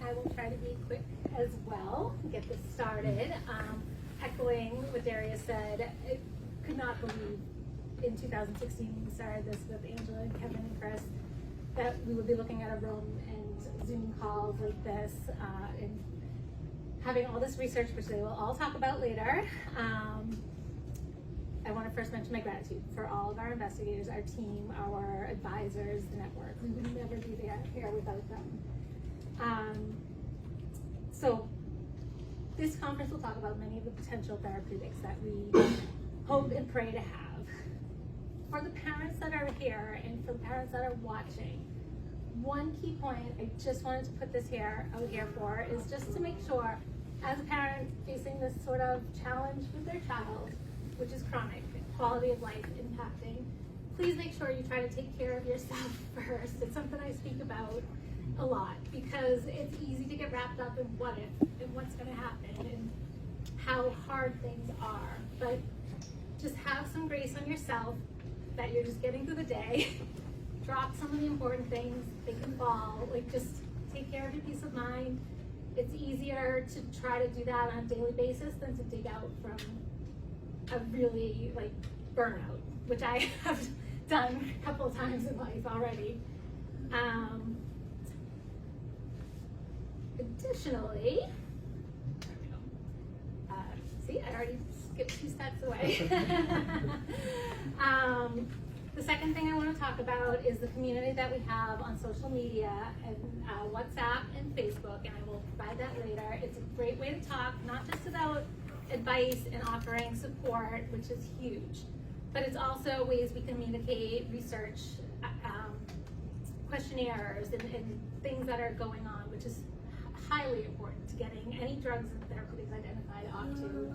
I will try to be quick as well, get this started. Echoing what Darius said, I could not believe in 2016 when we started this with Angela and Kevin and Chris that we would be looking at a room and Zoom calls like this and having all this research, which they will all talk about later. I want to first mention my gratitude for all of our investigators, our team, our advisors, the network. We would never be here without them. So this conference will talk about many of the potential therapeutics that we hope and pray to have. For the parents that are here and for the parents that are watching, one key point I just wanted to put this out here for is just to make sure, as a parent facing this sort of challenge with their child, which is chronic, quality of life impacting, please make sure you try to take care of yourself first. It's something I speak about a lot because it's easy to get wrapped up in what if and what's going to happen and how hard things are. But just have some grace on yourself that you're just getting through the day. Drop some of the important things, they can fall, like just take care of your peace of mind. It's easier to try to do that on a daily basis than to dig out from a really like burnout, which I have done a couple of times in life already. Additionally, see, I already skipped 2 steps away. The second thing I want to talk about is the community that we have on social media and WhatsApp and Facebook, and I will provide that later. It's a great way to talk, not just about advice and offering support, which is huge, but it's also ways we communicate, research, questionnaires, and things that are going on, which is highly important to getting any drugs and therapeutics identified onto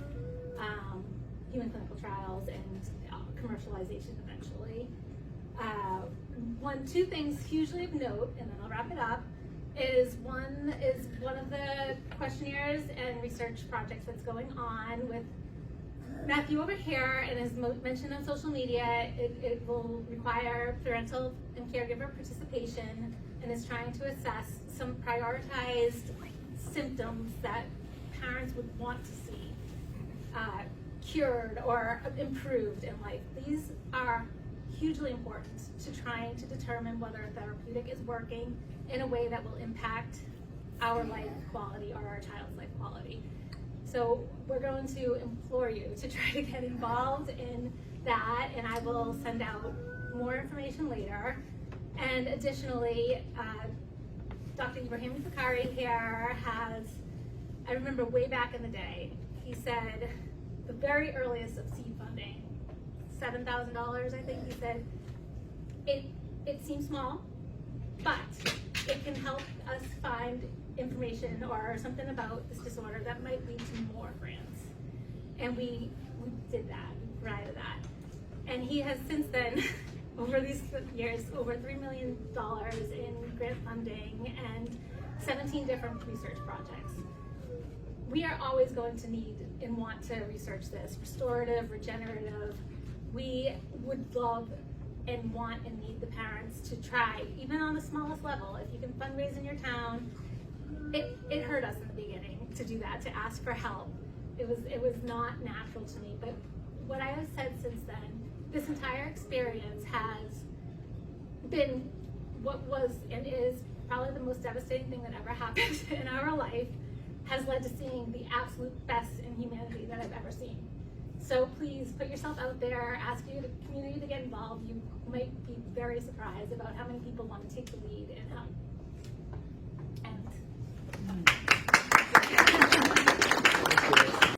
human clinical trials and commercialization eventually. Two things hugely of note, and then I'll wrap it up, is one of the questionnaires and research projects that's going on with Matthew over here, and as mentioned on social media, it will require parental and caregiver participation, and is trying to assess some prioritized symptoms that parents would want to see cured or improved in life. These are hugely important to trying to determine whether a therapeutic is working in a way that will impact our life quality or our child's life quality. So we're going to implore you to try to get involved in that, and I will send out more information later. And additionally, Dr. Ibrahim Fakari here I remember way back in the day, he said the very earliest of seed funding, $7,000, I think he said, it seems small, but it can help us find information or something about this disorder that might lead to more grants. And we did that, we provided that. And he has since then, over these years, over $3 million in grant funding and 17 different research projects. We are always going to need and want to research this, restorative, regenerative. We would love and want and need the parents to try, even on the smallest level. If you can fundraise in your town, it hurt us in the beginning to do that, to ask for help. It was not natural to me, but what I have said since then, this entire experience has been what was and is probably the most devastating thing that ever happened in our life, has led to seeing the absolute best in humanity that I've ever seen. So please put yourself out there, ask the community to get involved. You might be very surprised about how many people want to take the lead and